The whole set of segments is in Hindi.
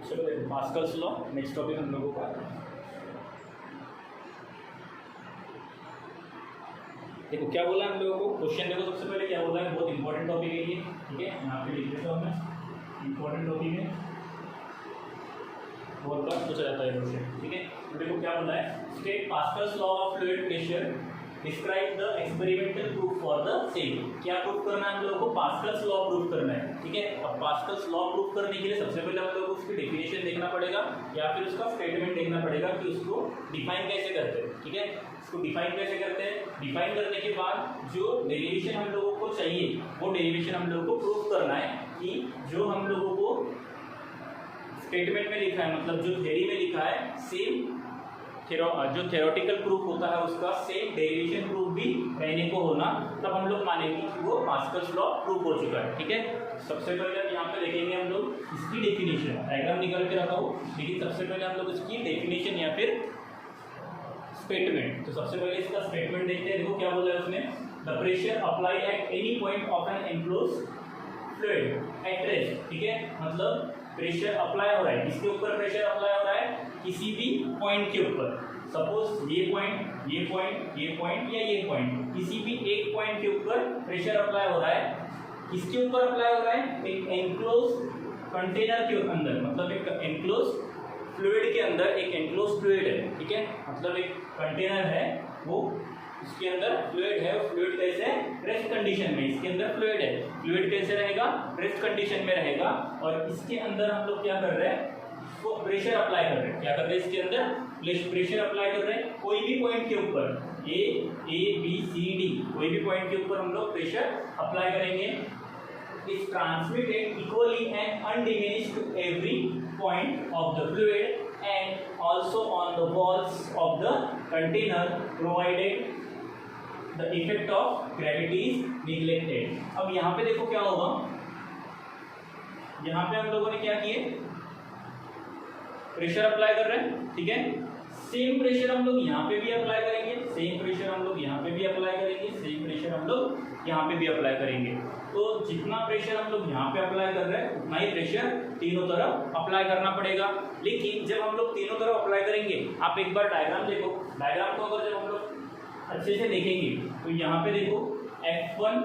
चलो देखो पास्कल्स लॉ नेक्स्ट टॉपिक हम लोगों का। देखो क्या बोला हम लोगों को, क्वेश्चन देखो सबसे पहले क्या बोला है, बहुत इंपॉर्टेंट टॉपिक है ये, ठीक है, यहाँ पे लिख देता हूँ मैं, इंपॉर्टेंट टॉपिक है, बहुत बार पूछा जाता है क्वेश्चन, ठीक है। तो देखो क्या बोला है, state Pascal's law of fluid pressure, describe the experimental proof for the same. क्या प्रूफ करना है हम लोगों को, पास्कल्स लॉ प्रूफ करना है, ठीक है। अब पास्कल्स लॉ प्रूफ करने के लिए सबसे पहले हम लोगों को उसकी डेफिनेशन देखना पड़ेगा या फिर उसका स्टेटमेंट देखना पड़ेगा कि उसको डिफाइन कैसे करते हैं, ठीक है। इसको डिफाइन कैसे करते हैं, डिफाइन करने के बाद जो डेरिवेशन हम लोगों को चाहिए वो डेरिवेशन हम लोगों को प्रूफ करना है कि जो हम लोगों को स्टेटमेंट में लिखा है, मतलब जो थ्योरी में लिखा है, सेम जो थ्योरेटिकल प्रूफ होता है उसका सेम डेरिवेशन प्रूफ भी रहने को होना, तब हम लोग मानेंगे कि वो पास्कल्स लॉ प्रूफ हो चुका है, ठीक है। सबसे पहले यहाँ पे देखेंगे हम लोग इसकी डेफिनेशन, डायग्राम निकाल के रखा हो, लेकिन सबसे पहले हम लोग इसकी डेफिनेशन या फिर स्टेटमेंट। तो सबसे पहले इसका स्टेटमेंट देखते हैं। देखो क्या बोला है उसने, the pressure apply at any point of an enclosed fluid at rest, ठीक है। मतलब प्रेशर अप्लाई हो रहा है, किसके ऊपर प्रेशर अप्लाई हो रहा है, किसी भी पॉइंट के ऊपर। सपोज ये पॉइंट, ये पॉइंट, ये पॉइंट या ये पॉइंट, किसी भी एक पॉइंट के ऊपर प्रेशर अप्लाई हो रहा है। किसके ऊपर अप्लाई हो रहा है, एक एनक्लोज कंटेनर के अंदर, मतलब एक एनक्लोज फ्लूइड के अंदर, एक एनक्लोज फ्लूइड है, ठीक है। मतलब एक कंटेनर है, वो इसके अंदर फ्लूइड है, फ्लूइड कैसे रेस्ट कंडीशन में, इसके अंदर फ्लूइड है, फ्लूइड कैसे रहेगा, रेस्ट कंडीशन में रहेगा। और इसके अंदर हम लोग क्या कर रहे हैं, वो प्रेशर अप्लाई कर रहे हैं। क्या कर रहे हैं, इसके अंदर प्रेशर अप्लाई कर रहे हैं कोई भी पॉइंट के ऊपर, ए बी सी डी, कोई भी पॉइंट के ऊपर हम लोग प्रेशर अप्लाई करेंगे। Is transmitted equally and undiminished to every point of the fluid and also on the walls of the container provided the effect of gravity is neglected। अब यहाँ पे देखो क्या होगा, यहाँ पे हम लोगों ने क्या किए, प्रेशर अप्लाई कर रहे हैं, ठीक है। सेम प्रेशर हम लोग यहाँ पे भी अप्लाई करेंगे, सेम प्रेशर हम लोग यहाँ पे भी अप्लाई करेंगे, सेम प्रेशर हम लोग यहाँ पे भी अप्लाई करेंगे। तो जितना प्रेशर हम लोग यहाँ पे अप्लाई कर रहे हैं उतना ही प्रेशर तीनों तरफ अप्लाई करना पड़ेगा। लेकिन जब हम लोग तीनों तरफ अप्लाई करेंगे, आप एक बार डायग्राम देखो, डायग्राम को अगर जब हम लोग अच्छे से देखेंगे तो यहाँ पे देखो F1,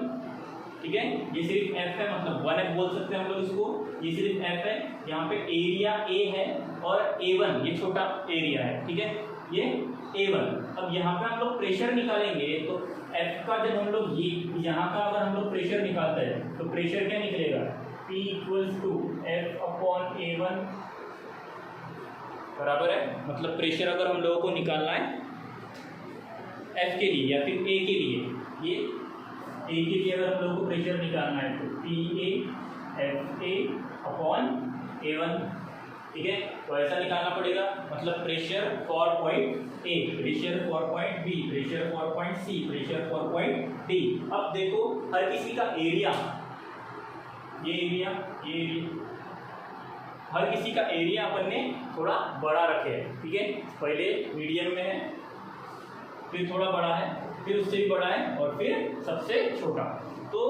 ठीक है, ये सिर्फ F है, मतलब 1F बोल सकते हैं हम लोग इसको, ये सिर्फ F है। यहाँ पे एरिया A है और A1 ये छोटा एरिया है, ठीक है, ये A1। अब यहाँ पे हम लोग प्रेशर निकालेंगे तो F का जब हम लोग ये यहाँ का अगर हम लोग प्रेशर निकालते हैं तो प्रेशर क्या निकलेगा, P = F/A1 बराबर है। मतलब प्रेशर अगर हम लोगों को निकालना है F के लिए या फिर A के लिए, ये A के लिए अगर हम लोगों को प्रेशर निकालना है तो PA/FA/A1, ठीक है। तो ऐसा निकालना पड़ेगा, मतलब pressure for point A, pressure for point B, pressure for point C, pressure for point D. अब देखो हर किसी का एरिया, ये एरिया, ये एरिया, हर किसी का एरिया अपन ने थोड़ा बड़ा रखे है, ठीक है। पहले मीडियम में है, फिर थोड़ा बड़ा है, फिर उससे भी बड़ा है और फिर सबसे छोटा। तो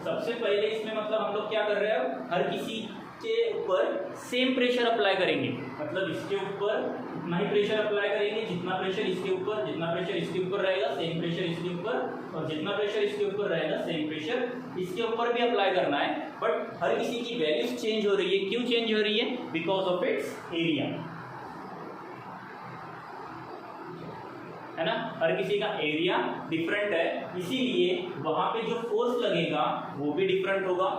सबसे पहले इसमें मतलब हम लोग क्या कर रहे हैं, हर किसी के ऊपर सेम प्रेशर अप्लाई करेंगे, मतलब इसके ऊपर उतना ही प्रेशर अप्लाई करेंगे जितना प्रेशर इसके ऊपर, जितना प्रेशर इसके ऊपर रहेगा सेम प्रेशर इसके ऊपर, और जितना प्रेशर इसके ऊपर रहेगा सेम प्रेशर इसके ऊपर भी अप्लाई करना है। बट हर किसी की वैल्यूज चेंज हो रही है, क्यों चेंज हो रही है, बिकॉज ऑफ इट्स एरिया, है ना। हर किसी का एरिया डिफरेंट है, इसीलिए वहां पे जो फोर्स लगेगा वो भी डिफरेंट होगा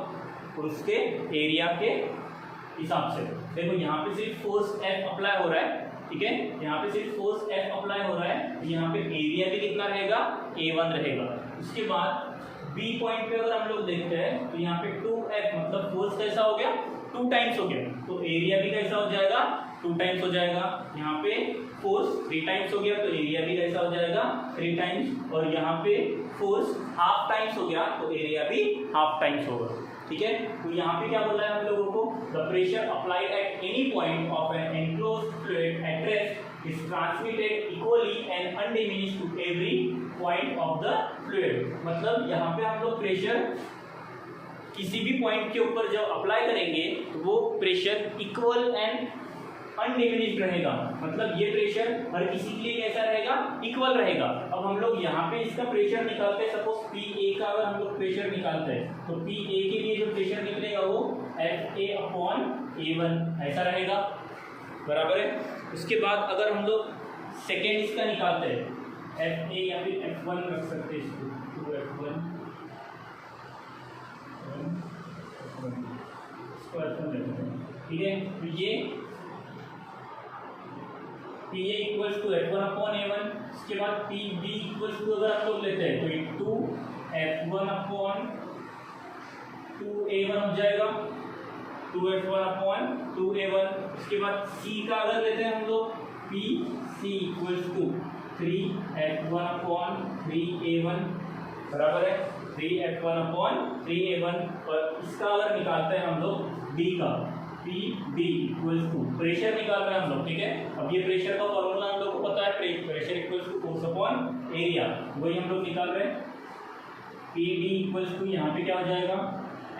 उसके एरिया के हिसाब से। देखो यहाँ पे सिर्फ फोर्स F अप्लाई हो रहा है, ठीक है, यहाँ पे सिर्फ फोर्स F अप्लाई हो रहा है, यहाँ पे एरिया भी कितना रहेगा, A1 रहेगा। उसके बाद B पॉइंट पे अगर हम लोग देखते हैं तो यहाँ पे 2F, मतलब फोर्स कैसा हो गया, 2 टाइम्स हो गया, तो एरिया भी कैसा हो जाएगा, 2 टाइम्स हो जाएगा। यहाँ पे फोर्स 3 टाइम्स हो गया तो एरिया भी कैसा हो जाएगा, 3 टाइम्स, और यहाँ पे फोर्स हाफ टाइम्स हो गया तो एरिया भी हाफ टाइम्स होगा, ठीक है। तो यहाँ पे क्या बोला है हम लोगों को, the pressure applied at any point of an enclosed fluid at rest is transmitted equally and undiminished to every point of the fluid. मतलब यहाँ पे हम लोग प्रेशर किसी भी पॉइंट के ऊपर जब अप्लाई करेंगे तो वो प्रेशर इक्वल एंड अनडिमिनिश्ड रहेगा, मतलब ये प्रेशर हर किसी के लिए कैसा रहेगा, इक्वल रहेगा। अब हम लोग यहाँ पे इसका प्रेशर निकालते हैं, सपोज PA का अगर हम लोग प्रेशर निकालते हैं तो PA के लिए जो प्रेशर निकलेगा वो FA/A1 ऐसा रहेगा, बराबर है। उसके बाद अगर हम लोग सेकेंड इसका निकालते हैं FA या फिर F1 रख सकते हैं इसको, 2F1 ठीक है। तो ये PA इक्वल्स टू F1/A1, इसके बाद PB इक्वल्स टू अगर आप लोग लेते हैं तो 2F1/2A1 हो जाएगा, 2F1/2A1। उसके बाद C का अगर लेते हैं हम लोग PC इक्वल्स टू 3F1/3A1 बराबर है 3F1/3A1। और इसका अगर निकालते हैं हम लोग B का, PB इक्वल्स टू प्रेशर निकाल रहे हैं हम लोग, ठीक है। अब ये प्रेशर का फॉर्मूला हम लोग को पता है, pressure equals to force upon area, वही हम लोग निकाल रहे हैं। PD इक्वल्स टू यहाँ पे क्या हो जाएगा,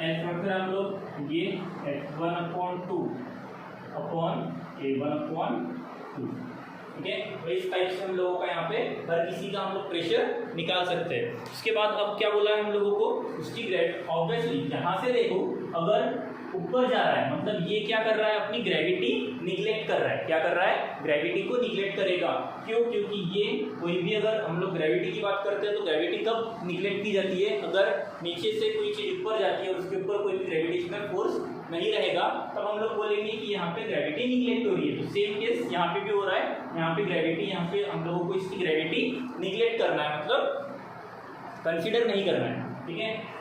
F रख रहे हैं हम लोग, ये F1/2/A1/2, ठीक है। तो इस टाइप से हम लोगों का यहाँ पे हर किसी का हम लोग प्रेशर निकाल सकते हैं। उसके बाद अब क्या बोला है हम लोगों को, उसकी ऑब्वियसली यहाँ से देखो अगर ऊपर जा रहा है मतलब ये क्या कर रहा है, अपनी ग्रेविटी निगलेक्ट कर रहा है। क्या कर रहा है, ग्रेविटी को निगलेक्ट करेगा। क्यों, क्योंकि ये कोई भी अगर हम लोग ग्रेविटी की बात करते हैं तो ग्रेविटी कब निगलेक्ट की जाती है, अगर नीचे से कोई चीज ऊपर जाती है और उसके ऊपर कोई भी ग्रेविटेशनल फोर्स नहीं रहेगा, तब हम लोग बोलेंगे कि यहाँ पे ग्रेविटी निगलेक्ट हो रही है। तो सेम केस यहाँ पे भी हो रहा है, यहाँ पे ग्रेविटी, यहाँ पे हम लोगों को इसकी ग्रेविटी निगलेक्ट करना है, मतलब कंसिडर नहीं करना है, ठीक है।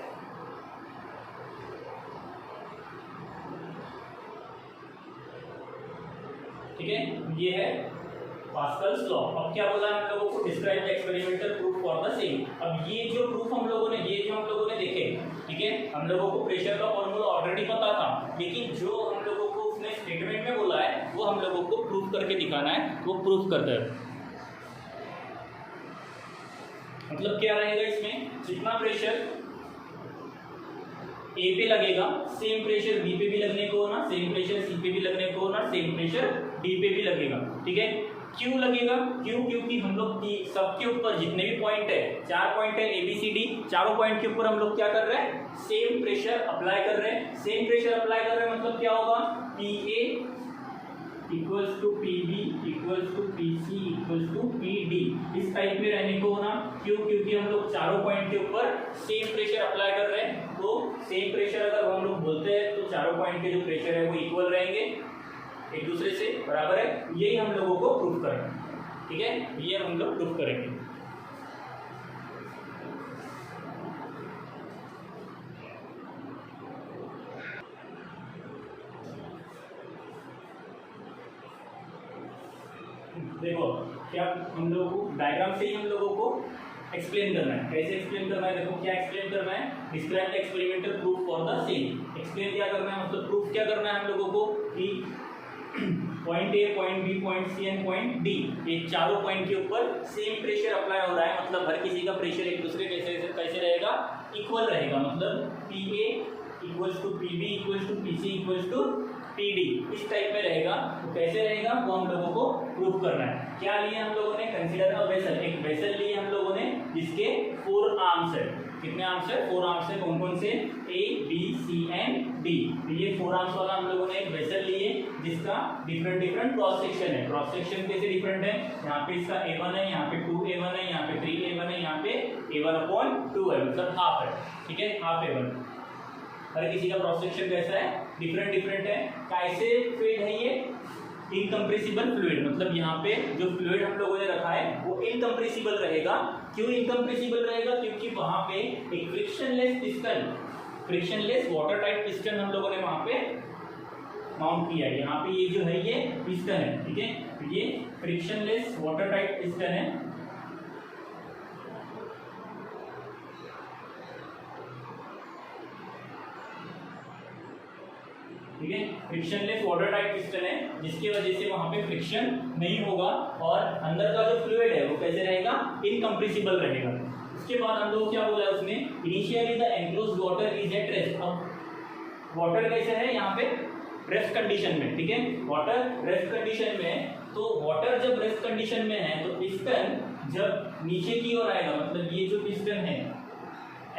ठीक है, ये है पास्कल्स लॉ। अब क्या बोला है हम लोगों को, describe the experimental proof for the same. अब ये जो प्रूफ हम लोगों ने, ये जो हम लोगों ने देखे, ठीक है, हम लोगों को प्रेशर का फॉर्मूला ऑलरेडी पता था, लेकिन जो हम लोगों को उसने स्टेटमेंट में बोला है वो हम लोगों को प्रूफ करके दिखाना है, वो प्रूफ करते हैं। मतलब क्या रहेगा इसमें, जितना प्रेशर A पे लगेगा सेम प्रेशर B पे भी लगने को होना, सेम प्रेशर C पे भी लगने को होना, सेम प्रेशर D पे भी लगेगा, ठीक है। क्यों लगेगा, क्यों, क्योंकि हम लोग सबके ऊपर जितने भी पॉइंट है, 4 पॉइंट है ABCD, चारों पॉइंट के ऊपर हम लोग क्या कर रहे हैं, सेम प्रेशर अप्लाई कर रहे हैं। सेम प्रेशर अप्लाई कर रहे हैं मतलब क्या होगा, PA equals to PB equals to PC equals to PD, इस टाइप में रहने को होना। क्यों, क्योंकि हम लोग चारों पॉइंट के ऊपर सेम प्रेशर अप्लाई कर रहे हैं। तो सेम प्रेशर अगर हम लोग बोलते हैं तो चारों पॉइंट के जो प्रेशर है वो इक्वल रहेंगे, एक दूसरे से बराबर है। यही हम लोगों को प्रूफ करना है, ठीक है, ये हम लोग प्रूफ करेंगे। देखो क्या हम लोगों को डायग्राम से ही हम लोगों को एक्सप्लेन करना है। कैसे एक्सप्लेन करना है, देखो क्या एक्सप्लेन करना है, describe the experimental proof for the same. Explain क्या करना है, मतलब प्रूफ क्या करना है हम लोगों को कि point A, point B, point C and point D, ये चारों पॉइंट के ऊपर सेम प्रेशर अप्लाई हो रहा है, मतलब हर किसी का प्रेशर एक दूसरे कैसे रहेगा, इक्वल रहेगा। मतलब PA equals to PB equals to PC equals to PD, इस टाइप में रहेगा। तो कैसे रहेगा वो हम लोगों को प्रूफ करना है। क्या लिए हम लोगों ने, कंसीडर अ वेसल, एक वेसल लिए हम लोगों ने जिसके 4 आर्म्स है। कितने आर्म्स है, 4 आर्म्स है। कौन कौन से, A B C and D। तो ये 4 आर्म्स वाला हम लोगों ने एक वेसल लिए जिसका डिफरेंट क्रॉस सेक्शन है। क्रॉस सेक्शन कैसे डिफरेंट है, यहाँ पे इसका A1 है, यहाँ पे 2A1 है, यहाँ पे 3A1 है, यहाँ पे A1/2 है, मतलब हाफ है, ठीक है, हाफ A1। हर किसी का क्रॉस सेक्शन कैसा है, डिफरेंट है। कैसे फ्लूइड है ये, इनकम्प्रेसिबल फ्लूइड, मतलब यहाँ पे जो फ्लूइड हम लोगों ने रखा है वो इनकम्प्रेसिबल रहेगा। क्यों इनकम्प्रेसिबल रहेगा, क्योंकि वहाँ पे एक frictionless piston, frictionless water type piston हम लोगों ने वहाँ पे माउंट किया है। यहाँ पे ये जो है ये पिस्टन है, ठीक है, तो ये फ्रिक्शनलेस वाटर टाइप पिस्टन है। ठीक है, फ्रिक्शनलेस वाटर टाइप पिस्टन है जिसकी वजह से वहां पे फ्रिक्शन नहीं होगा और अंदर का जो फ्लूइड है वो कैसे रहेगा, इनकम्प्रेसिबल रहेगा। उसके बाद हम लोग क्या बोला है उसने, initially the enclosed water is at rest. अब वाटर कैसे है यहाँ पे रेस्ट कंडीशन में, ठीक है, वाटर रेस्ट कंडीशन में। तो वाटर जब रेस्ट कंडीशन में है तो पिस्टन जब नीचे की ओर आएगा, मतलब ये जो पिस्टन है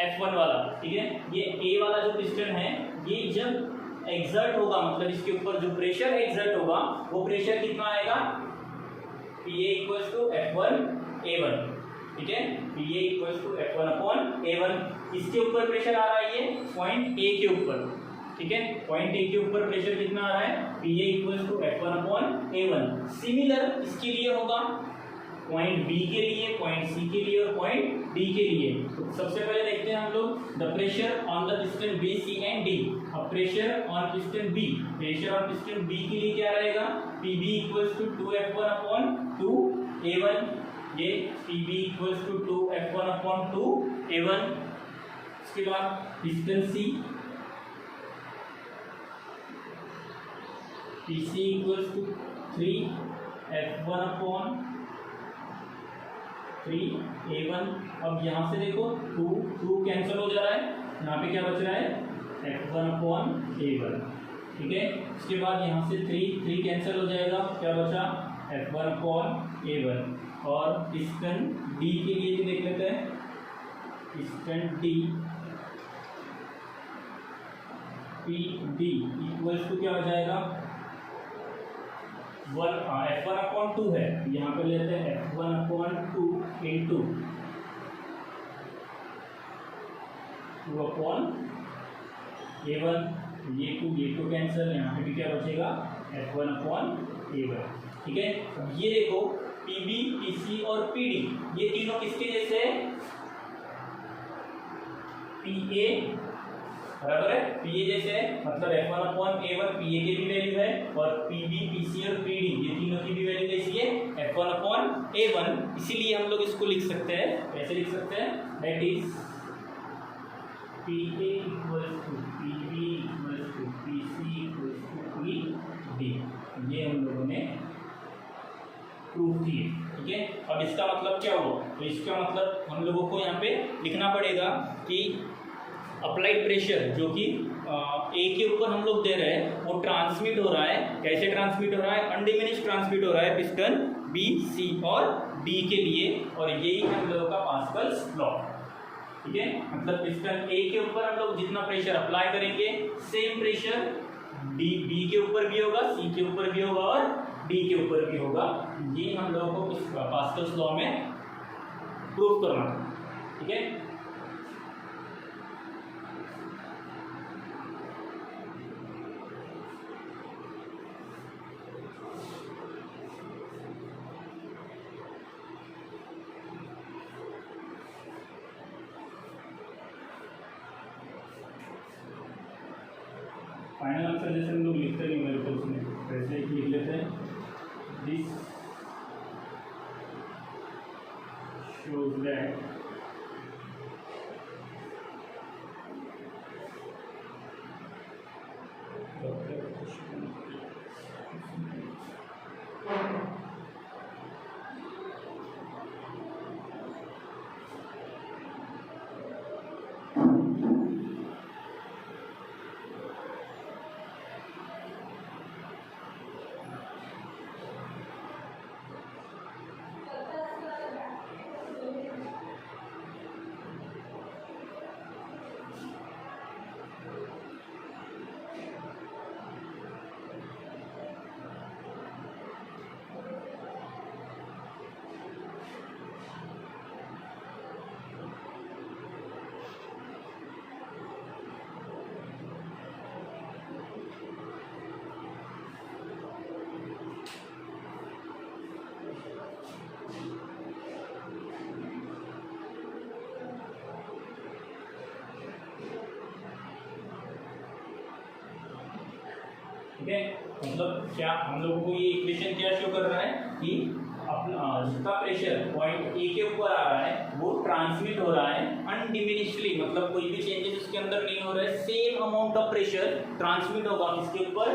F1 वाला, ठीक है, ये A वाला जो पिस्टन है, ये जब एक्सर्ट होगा, मतलब इसके ऊपर जो प्रेशर एक्सर्ट होगा वो प्रेशर कितना आएगा, PA equals to F1 A1, ठीक है, PA equals to F1 upon A1। इसके ऊपर प्रेशर आ रहा है ये पॉइंट A के ऊपर, ठीक है, पॉइंट A के ऊपर प्रेशर कितना आ रहा है, PA equals to F1 upon A1। Similar इसके लिए होगा पॉइंट B के लिए, पॉइंट C के लिए और पॉइंट D के लिए। तो सबसे पहले देखते हैं हम लोग the pressure on the piston B, C and D। अब pressure on piston B, pressure on piston B के लिए क्या रहेगा, PB equals to 2F1 upon 2A1, ये PB equals to 2F1 upon 2A1। उसके बाद piston C, PC equals to 3F1 upon 3A1। अब यहाँ से देखो 2 कैंसिल हो जा रहा है, यहाँ पे क्या बच रहा है F1 अपॉन A1, ठीक है। उसके बाद यहाँ से 3 कैंसिल हो जाएगा, क्या बचा F1 अपॉन A1। और पिस्टन D के लिए भी देख लेते हैं, piston D PD equals to क्या हो जाएगा, F1 अपॉन 2 है, यहाँ पे लेते हैं F1 upon 2 into 2 upon A1, ये 2 कैंसिल, यहाँ पे भी क्या बचेगा F1 अपॉन A1, ठीक है। ये देखो PB, PC और PD ये तीनों किसके जैसे है, PA बराबर है PA जैसे है, मतलब F1 अपॉन A1 PA की भी वैल्यू है और PB, PC और PD ये तीनों की भी वैल्यू कैसी है, F1 अपॉन A1। इसीलिए हम लोग इसको लिख सकते हैं, कैसे लिख सकते हैं, that is PA equals to PB equals to PC equals to PD। ये हम लोगों ने प्रूफ किए, ठीक है। अब इसका मतलब क्या हुआ, तो इसका मतलब हम लोगों को यहाँ पे लिखना पड़ेगा कि अप्लाइड प्रेशर जो कि A के ऊपर हम लोग दे रहे हैं वो ट्रांसमिट हो रहा है, कैसे ट्रांसमिट हो रहा है, अनडिमिनिश ट्रांसमिट हो रहा है पिस्टन B, C और D के लिए, और यही है हम लोगों का पास्कल्स लॉ, ठीक है। मतलब पिस्टन A के ऊपर हम लोग जितना प्रेशर अप्लाई करेंगे सेम प्रेशर B के ऊपर भी होगा, C के ऊपर भी होगा और D के ऊपर भी होगा। ये हम लोगों को इस पास्कल्स लॉ में प्रूव करना है, ठीक है। फाइनल आंसर जैसे हम लोग लिखते नहीं मेरे को उसमें वैसे ही लिख लेते हैं, दिस शोज दैट ठीक है। मतलब क्या हम लोगों को ये इक्वेशन क्या शो कर रहा है कि अपना जितना प्रेशर पॉइंट ए के ऊपर आ रहा है वो ट्रांसमिट हो रहा है अनडिमिनिशली, मतलब कोई भी चेंजेस उसके अंदर नहीं हो रहा है, same amount of pressure transmit होगा किसके ऊपर,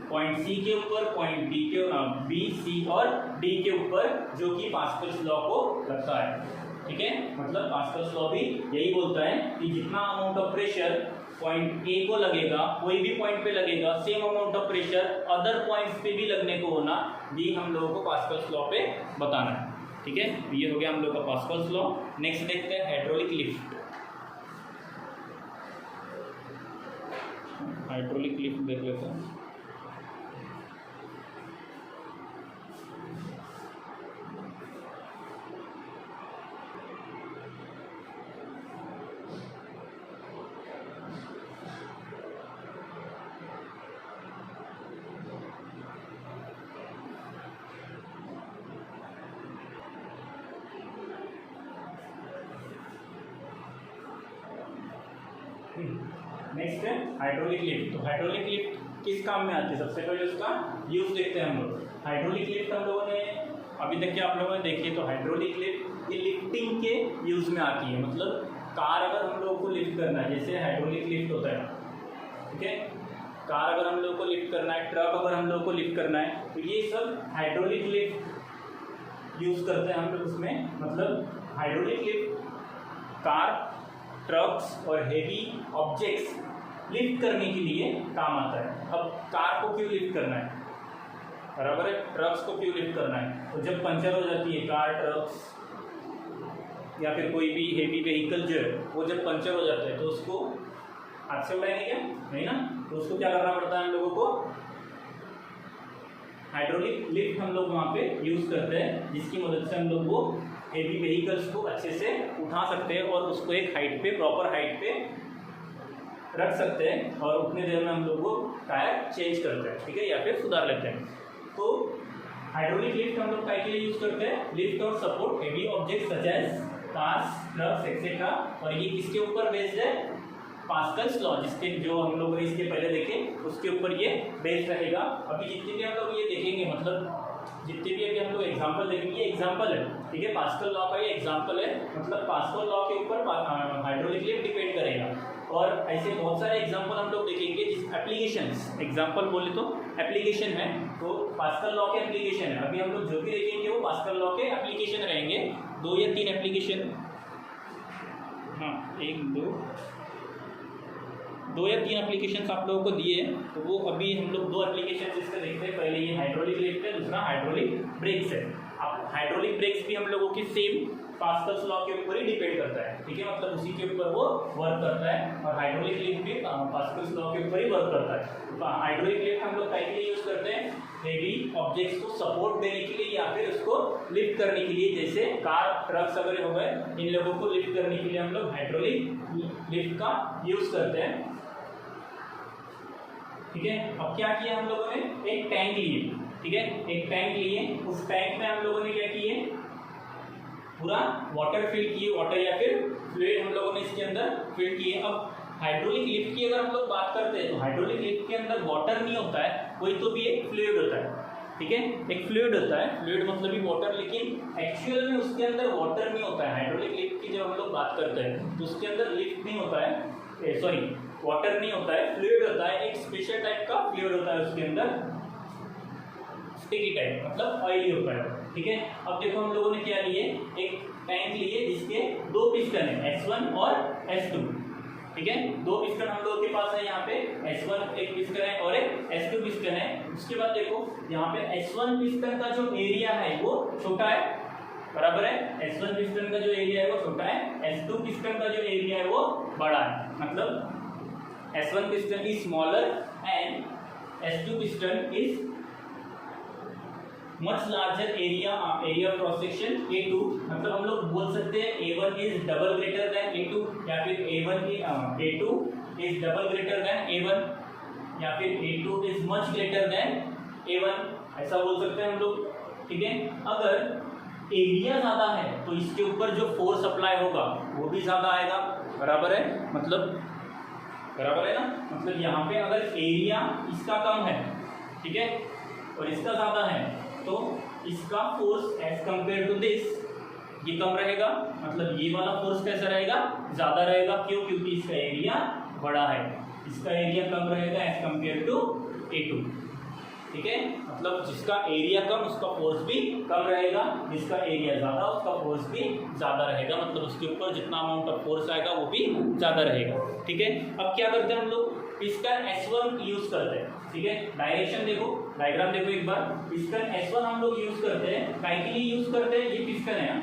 पॉइंट सी के ऊपर, पॉइंट डी के बी, सी और डी के ऊपर, जो कि पास्कल्स लॉ को रखता है। ठीक है, मतलब पास्कल्स लॉ भी यही बोलता है कि जितना amount of pressure point A को लगेगा, कोई भी पॉइंट पे लगेगा, same amount of pressure other points पे भी लगने को होना, ये हम लोगों को पास्कल्स लॉ पे बताना है। ठीक है, ये हो गया हम लोग का पास्कल्स लॉ। नेक्स्ट देखते हैं हाइड्रोलिक लिफ्ट। हाइड्रोलिक लिफ्ट देख लेते हैं। नेक्स्ट है हाइड्रोलिक लिफ्ट। तो हाइड्रोलिक लिफ्ट किस काम में आती है, सबसे पहले उसका यूज देखते हैं हम लोग। हाइड्रोलिक लिफ्ट हम लोगों ने अभी तक के आप लोगों ने देखी, तो हाइड्रोलिक लिफ्ट ये लिफ्टिंग के यूज में आती है। मतलब कार अगर हम लोगों को लिफ्ट करना है, जैसे हाइड्रोलिक लिफ्ट होता है, ठीक है, कार अगर हम लोग को लिफ्ट करना है, ट्रक अगर हम लोग को लिफ्ट करना है, तो ये सब हाइड्रोलिक लिफ्ट यूज करते हैं हम लोग उसमें। मतलब हाइड्रोलिक लिफ्ट कार, ट्रक्स और हेवी ऑब्जेक्ट्स लिफ्ट करने के लिए काम आता है। अब कार को क्यों लिफ्ट करना है, बराबर है, ट्रक्स को क्यों लिफ्ट करना है, तो जब पंचर हो जाती है कार, ट्रक्स या फिर कोई भी हेवी व्हीकल जो है वो जब पंचर हो जाता है तो उसको हाथ से उड़ाएंगे क्या, नहीं ना, तो उसको क्या करना पड़ता है हम लोगों को, हाइड्रोलिक लिफ्ट हम लोग वहाँ पे यूज करते हैं, जिसकी मदद से हम लोग वो हेवी व्हीकल्स को अच्छे से उठा सकते हैं और उसको एक हाइट पे, प्रॉपर हाइट पे रख सकते हैं और उतनी देर में हम लोग वो टायर चेंज करते हैं, ठीक है, या फिर सुधार लेते हैं। तो हाइड्रोलिक लिफ्ट हम लोग के लिए यूज करते हैं, लिफ्ट और support heavy object such as cars, trucks etcetera. और ये किसके ऊपर बेस्ड है, पास्कल्स लॉ, जिसके जो हम लोग इसके पहले देखे उसके ऊपर ये बेस्ड रहेगा। अभी जितने भी हम लोग ये देखेंगे, मतलब जितने भी अभी हम लोग एग्जाम्पल देखेंगे, ये एग्जाम्पल है, ठीक है, पास्कल लॉ का ये एग्जाम्पल है। मतलब पास्कल लॉ के ऊपर हाइड्रोलिक लिफ्ट डिपेंड करेगा। और ऐसे बहुत सारे एग्जाम्पल हम लोग देखेंगे, जिस एप्लीकेशंस, एग्जाम्पल बोले तो एप्लीकेशन है, तो पास्कल लॉ के एप्लीकेशन है। अभी हम लोग जो भी देखेंगे वो पास्कल लॉ के एप्लीकेशन रहेंगे, 2 या 3 एप्लीकेशन, हाँ 2 या 3 एप्लीकेशंस आप लोगों को दिए हैं, तो वो अभी हम लोग 2 एप्लीकेशन इसका देखते हैं। पहले ये हाइड्रोलिक लिफ्ट है, दूसरा हाइड्रोलिक ब्रेक्स है। अब हाइड्रोलिक ब्रेक्स भी हम लोगों की सेम पास्कल्स लॉ के ऊपर ही डिपेंड करता है, ठीक है, मतलब उसी के ऊपर वो वर्क करता है। और हाइड्रोलिक लिफ्ट भी पास्कल्स लॉ के ऊपर ही वर्क करता है। तो हाइड्रोलिक लिफ्ट हम लोग के लिए यूज करते हैं, हेवी ऑब्जेक्ट्स को सपोर्ट देने के लिए या फिर उसको लिफ्ट करने के लिए, जैसे कार, ट्रक्स वगैरह हो गए, इन लोगों को लिफ्ट करने के लिए हम लोग हाइड्रोलिक लिफ्ट का यूज करते हैं, ठीक है। अब क्या किया हम लोगों ने, एक टैंक लिए, ठीक है, एक टैंक लिए, उस टैंक में हम लोगों ने क्या किए, पूरा वाटर फिल किए, वाटर या फिर फ्लूइड हम लोगों ने इसके अंदर फिल किए। अब हाइड्रोलिक लिफ्ट की अगर हम लोग बात करते हैं, तो हाइड्रोलिक लिफ्ट के अंदर वाटर नहीं होता है, कोई तो भी एक फ्लूइड होता है, ठीक है, एक फ्लूइड होता है, फ्लूइड मतलब ही वाटर, लेकिन एक्चुअल में उसके अंदर वाटर नहीं होता है। हाइड्रोलिक लिफ्ट की जब हम लोग बात करते हैं तो उसके अंदर लिफ्ट नहीं होता है, सॉरी वाटर नहीं होता है, फ्लूइड होता है, एक स्पेशल टाइप का फ्लूइड होता है उसके अंदर, स्टिकी टाइप, मतलब ऑयली होता है, ठीक है। अब देखो हम लोगों ने क्या लिए, एक टैंक लिए जिसके 2 पिस्टन है, S1 और S2, ठीक है, 2 पिस्टन हम लोगों के पास है, यहाँ पे S1 एक पिस्टन है और एक S2 पिस्टन है। उसके बाद देखो यहाँ पे S1 पिस्टन का जो एरिया है वो छोटा है, बराबर है, S1 पिस्टन का जो एरिया है वो छोटा है, S2 पिस्टन का जो एरिया है वो बड़ा है, मतलब S1 piston is smaller and S2 piston is much larger area of cross section A2, मतलब हम लोग बोल सकते हैं A1 is double greater than A2, या फिर A2 is double greater than A1, या फिर A2 is much greater than A1, ऐसा बोल सकते हैं हम लोग, ठीक है। अगर एरिया ज़्यादा है तो इसके ऊपर जो फोर्स अप्लाई होगा वो भी ज़्यादा आएगा, बराबर है, मतलब बराबर है ना, मतलब यहाँ पे अगर एरिया इसका कम है, ठीक है, और इसका ज़्यादा है, तो इसका force as compare to this ये कम रहेगा, मतलब ये वाला फोर्स कैसा रहेगा, ज़्यादा रहेगा। क्यों, क्योंकि इसका एरिया बड़ा है, इसका एरिया कम रहेगा एज कंपेयर टू A2, ठीक है, मतलब जिसका एरिया कम उसका फोर्स भी कम रहेगा, जिसका एरिया ज़्यादा उसका फोर्स भी ज़्यादा रहेगा, मतलब उसके ऊपर जितना अमाउंट ऑफ फोर्स आएगा वो भी ज़्यादा रहेगा। ठीक है, अब क्या करते हैं हम लोग, पिस्टन S1 यूज़ करते हैं। ठीक है, डायरेक्शन देखो, डायग्राम देखो एक बार, पिस्टन S1 हम लोग यूज़ करते हैं, काहे के लिए यूज़ करते हैं, ये पिस्टन है,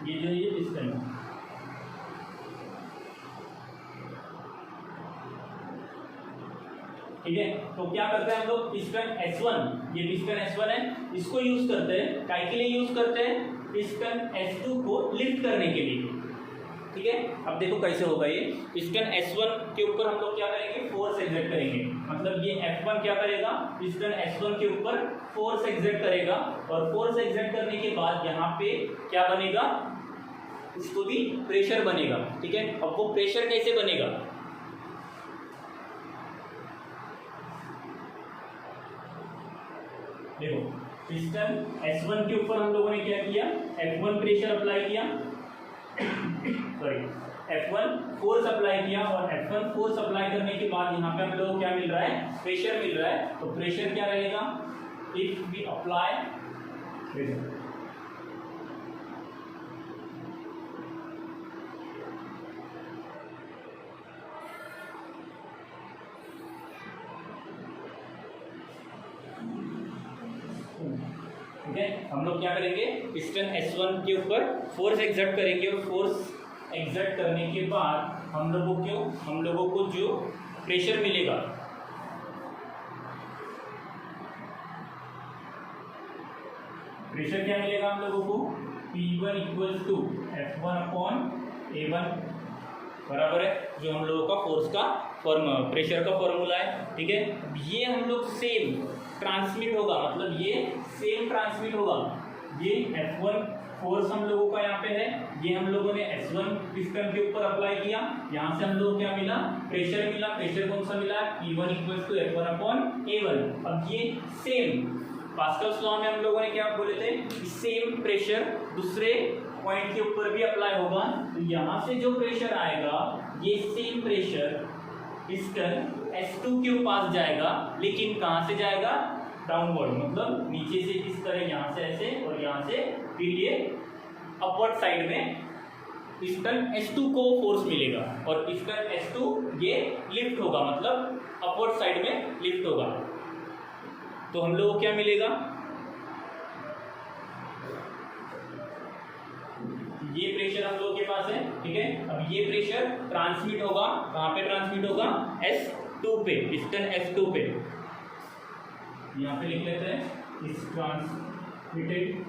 ये जो ये पिस्टन है, ठीक है। तो क्या करते हैं हम लोग, पिस्टन S1, ये पिस्टन S1 है, इसको यूज करते हैं, काहे के लिए यूज करते हैं, पिस्टन S2 को लिफ्ट करने के लिए। ठीक है, अब देखो कैसे होगा ये, पिस्टन S1 के ऊपर हम लोग क्या करेंगे, फोर्स एक्सर्ट करेंगे, मतलब ये F1 क्या करेगा, पिस्टन S1 के ऊपर फोर्स एक्सर्ट करेगा, और फोर्स एक्सर्ट करने के बाद यहाँ पे क्या बनेगा, इसको भी प्रेशर बनेगा। ठीक है, अब वो प्रेशर कैसे बनेगा, देखो, पिस्टन S1 के ऊपर हम लोगों ने क्या किया, F1 प्रेशर अप्लाई किया, सॉरी F1 फोर्स अप्लाई किया, और F1 फोर्स अप्लाई करने के बाद यहाँ पे हम लोगों को क्या मिल रहा है, प्रेशर मिल रहा है। तो प्रेशर क्या रहेगा, इफ वी अप्लाई, ठीक है, हम लोग क्या करेंगे, पिस्टन S1 के ऊपर फोर्स एक्सर्ट करेंगे, और फोर्स एक्सर्ट करने के बाद हम लोगों को जो प्रेशर मिलेगा, प्रेशर क्या मिलेगा हम लोगों को, P1 इक्वल्स टू F1/A1 बराबर है जो हम लोगों का फोर्स का प्रेशर का फॉर्मूला है। ठीक है, ये हम लोग सेम ट्रांसमिट होगा, मतलब ये सेम ट्रांसमिट होगा, ये F1 फोर्स हम लोगों का यहाँ पे है, ये हम लोगों ने S1 पिस्टन के ऊपर अप्लाई किया, यहाँ से हम लोग क्या मिला, प्रेशर मिला, प्रेशर कौन सा मिला, P1 इक्वल्स टू F1/A1। अब ये सेम पास्कल्स लॉ में हम लोगों ने क्या बोले थे, सेम प्रेशर दूसरे पॉइंट के ऊपर भी अप्लाई होगा, तो यहाँ से जो प्रेशर आएगा, ये सेम प्रेशर पिस्टन S2 के पास जाएगा, लेकिन कहाँ से जाएगा, डाउनवर्ड, मतलब नीचे से इस तरह, यहाँ से ऐसे, और यहाँ से फिर ये अपवर्ड साइड में पिस्टन S2 को फोर्स मिलेगा, और पिस्टन S2 ये लिफ्ट होगा, मतलब अपवर्ड साइड में लिफ्ट होगा। तो हम लोग को क्या मिलेगा, ये प्रेशर हम लोग के पास है। ठीक है, अब ये प्रेशर ट्रांसमिट होगा, कहाँ पे ट्रांसमिट होगा, S2 पे, पिस्टन S2 पे, यहाँ पे लिख लेते हैं, इस ट्रांसमिटेड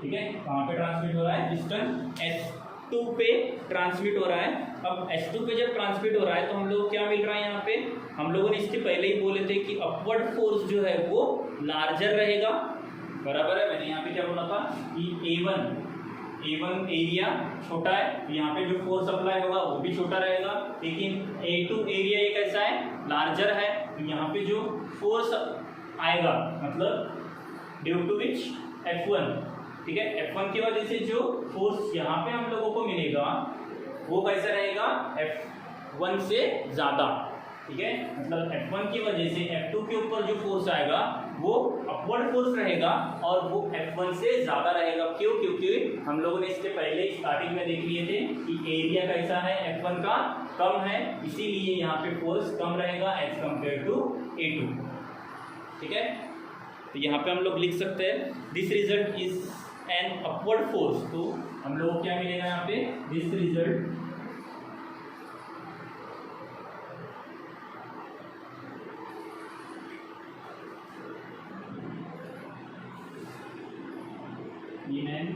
ठीक है, कहाँ पे ट्रांसमिट हो रहा है, पिस्टन S2 पे ट्रांसमिट हो रहा है। अब S2 पे जब ट्रांसमिट हो रहा है तो हम लोग क्या मिल रहा है, यहाँ पे हम लोगों ने इसके पहले ही बोले थे कि अपवर्ड फोर्स जो है वो लार्जर रहेगा, बराबर है। मैंने यहाँ पे क्या बोला था कि A1 एरिया छोटा है, तो यहाँ पे जो फोर्स अप्लाई होगा वो भी छोटा रहेगा, लेकिन A2 एरिया ये कैसा है, लार्जर है, तो यहाँ पे जो फोर्स आएगा, मतलब ड्यू टू विच F1, ठीक है, F1 की वजह से जो फोर्स यहाँ पे हम लोगों को मिलेगा वो कैसा रहेगा, F1 से ज़्यादा। ठीक है, मतलब F1 की वजह से F2 के ऊपर जो फोर्स आएगा वो अपवर्ड फोर्स रहेगा और वो F1 से ज़्यादा रहेगा। क्यों? क्योंकि हम लोगों ने इसके पहले स्टार्टिंग में देख लिए थे कि एरिया कैसा है, F1 का कम है, इसीलिए यहाँ पे फोर्स कम रहेगा एज कम्पेयर टू A2। ठीक है, तो यहाँ पे हम लोग लिख सकते हैं this result is an upward force. तो हम लोग को क्या मिलेगा यहाँ पे, this result in an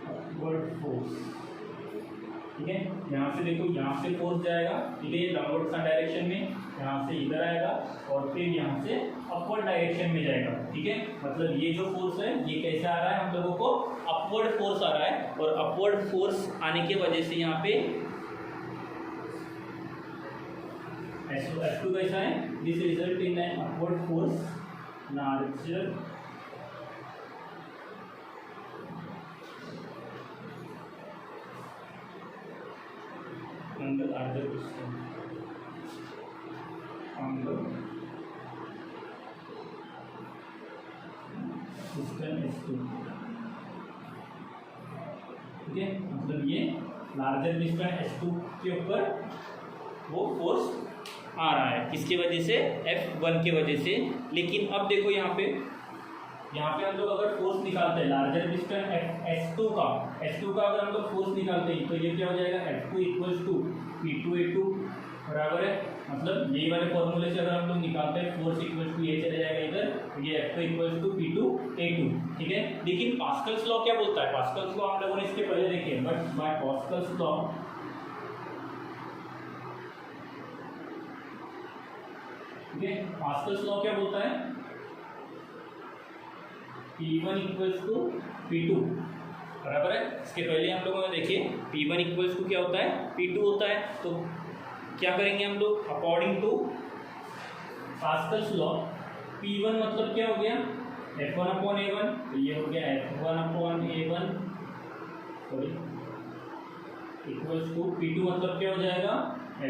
upward force। ठीक है, यहाँ से देखो, यहाँ से फोर्स जाएगा, ठीक है, ये डाउनवर्ड का डायरेक्शन में, यहाँ से इधर आएगा और फिर यहाँ से अपवर्ड डायरेक्शन में जाएगा, ठीक है। मतलब ये जो फोर्स है ये कैसे आ रहा है, हम लोगों को अपवर्ड फोर्स आ रहा है, और अपवर्ड फोर्स आने की वजह से यहाँ पे F2 कैसा है, this result in an upward force larger on the larger piston on the piston S2, ठीक है। मतलब ये लार्जर पिस्टन S2 के ऊपर वो फोर्स आ रहा है, किसकी वजह से, F1 की वजह से। लेकिन अब देखो यहाँ पे हम लोग अगर फोर्स निकालते हैं लार्जर पिस्टन S2 का अगर हम लोग फोर्स निकालते हैं तो ये क्या हो जाएगा, F2 इक्वल्स टू P2A2 बराबर है। मतलब यही वाले फॉर्मूले से अगर हम लोग निकालते हैं फोर्स इक्वल्स टू, ये चले जाएगा इधर, तो ये F2 इक्वल्स टू P2A2, ठीक है। लेकिन पास्कल्स लॉ क्या बोलता है, पास्कल्स लॉ हम लोगों ने इसके पहले देखे, बट बाय पास्कल्स लॉ ठीक है, पास्कल्स लॉ क्या बोलता है, P1 इक्वल्स टू P2 बराबर है। इसके पहले हम लोगों ने देखे P1 इक्वल्स टू क्या होता है, P2 होता है। तो क्या करेंगे हम लोग, according to Pascal's law P1 मतलब क्या हो गया, F1/A1, तो ये हो गया F1/A1 sorry equals to P2 मतलब क्या हो जाएगा,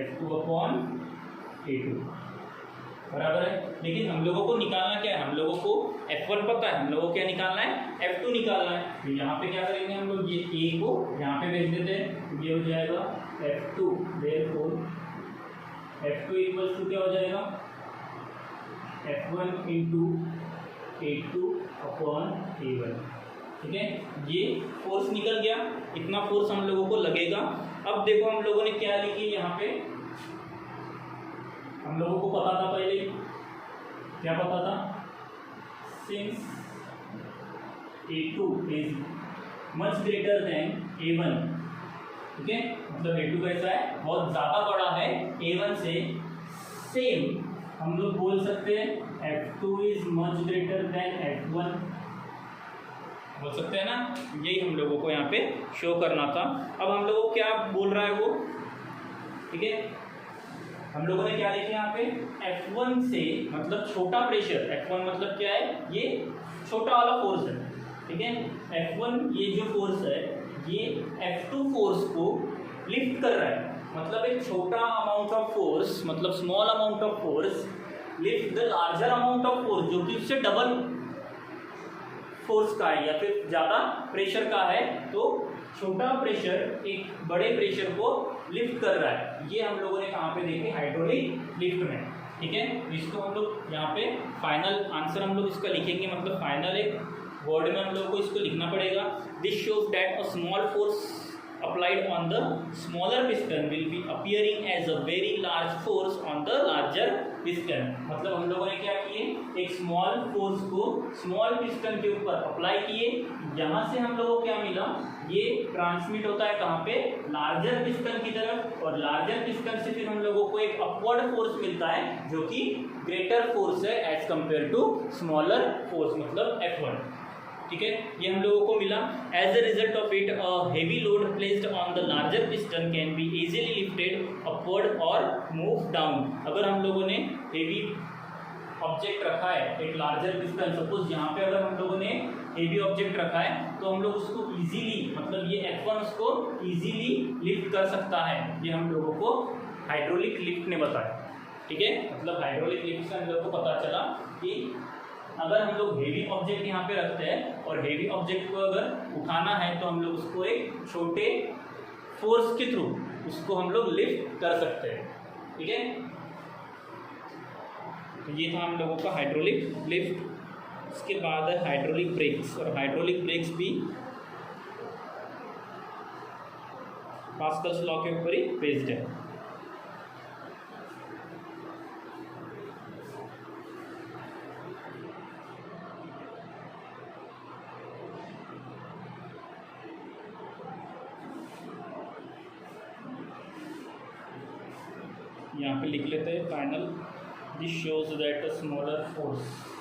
F2/A2 बराबर है। लेकिन हम लोगों को निकालना क्या है, हम लोगों को F1 पता है, हम लोगों को क्या निकालना है, F2 निकालना है। तो यहाँ पे क्या करेंगे हम लोग, ये A को यहाँ पे भेज देते हैं, ये हो जाएगा F2, therefore F2 equals to क्या हो जाएगा, F1 इंटू A2/A1, ठीक है। ये फोर्स निकल गया, इतना फोर्स हम लोगों को लगेगा। अब देखो हम लोगों ने क्या लिखी यहाँ पे, हम लोगों को पता था पहले, क्या पता था, since A2 is much greater than A1, ठीक है। मतलब A2 कैसा है, बहुत ज़्यादा बड़ा है A1 से, सेम हम लोग बोल सकते हैं F2 is much greater than F1, बोल सकते हैं ना। यही हम लोगों को यहाँ पे शो करना था। अब हम लोगों को क्या बोल रहा है वो, ठीक है, हम लोगों ने क्या लिखा यहाँ पे, F1 से मतलब छोटा प्रेशर, F1 मतलब क्या है, ये छोटा वाला फोर्स है, ठीक है। F1 ये जो फोर्स है ये F2 फोर्स को लिफ्ट कर रहा है, मतलब एक छोटा अमाउंट ऑफ फोर्स, मतलब small amount of force lift the larger amount of force, जो कि उससे डबल फोर्स का है या फिर ज़्यादा प्रेशर का है। तो छोटा प्रेशर एक बड़े प्रेशर को लिफ्ट कर रहा है, ये हम लोगों ने कहाँ पे देखे, हाइड्रोलिक लिफ्ट में, ठीक है। इसको हम लोग यहाँ पे फाइनल आंसर हम लोग इसका लिखेंगे, मतलब फाइनल एक वर्ड में हम लोग को इसको लिखना पड़ेगा। This shows that a small force applied on the smaller piston will be appearing as a very large force on the larger piston। मतलब हम लोगों ने क्या किए, एक स्मॉल फोर्स को स्मॉल पिस्टन के ऊपर अप्लाई किए, यहाँ से हम लोगों को क्या मिला, ये ट्रांसमिट होता है कहाँ पे, लार्जर पिस्टन की तरफ, और लार्जर पिस्टन से फिर हम लोगों को एक अपवर्ड फोर्स मिलता है जो कि ग्रेटर फोर्स है as compare to smaller force, मतलब F1, ठीक है। ये हम लोगों को मिला। As a result of it a heavy load placed on the larger piston can be easily lifted upward और मूव डाउन। अगर हम लोगों ने हेवी ऑब्जेक्ट रखा है, एक लार्जर पिस्टन, सपोज यहाँ पे अगर हम लोगों ने हेवी ऑब्जेक्ट रखा है तो हम लोग उसको इजीली, मतलब ये F1 उसको इजीली लिफ्ट कर सकता है, ये हम लोगों को हाइड्रोलिक लिफ्ट ने बताया, ठीक है। मतलब हाइड्रोलिक लिफ्ट से हम लोग को पता चला कि अगर हम लोग हेवी ऑब्जेक्ट यहाँ पे रखते हैं और हेवी ऑब्जेक्ट को अगर उठाना है तो हम लोग उसको एक छोटे फोर्स के थ्रू उसको हम लोग लिफ्ट कर सकते हैं, ठीक है। तो ये था हम लोगों का हाइड्रोलिक लिफ्ट। इसके बाद है हाइड्रोलिक ब्रेक्स, और हाइड्रोलिक ब्रेक्स भी पास्कल्स लॉ के ऊपर ही बेस्ड है। यहाँ पे लिख लेते हैं panel, this shows that a smaller force.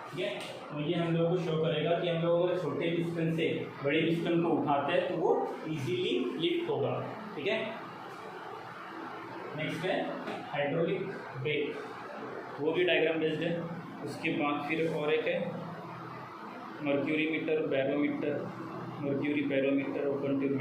ठीक है, तो ये हम लोगों को शो करेगा कि हम लोग अगर छोटे पिस्टन से बड़े पिस्टन को उठाते हैं तो वो इजीली लिफ्ट होगा। ठीक है, नेक्स्ट है हाइड्रोलिक ब्रेक, वो भी डायग्राम बेस्ड है। उसके बाद फिर और एक है mercury meter, barometer, mercury barometer, open tube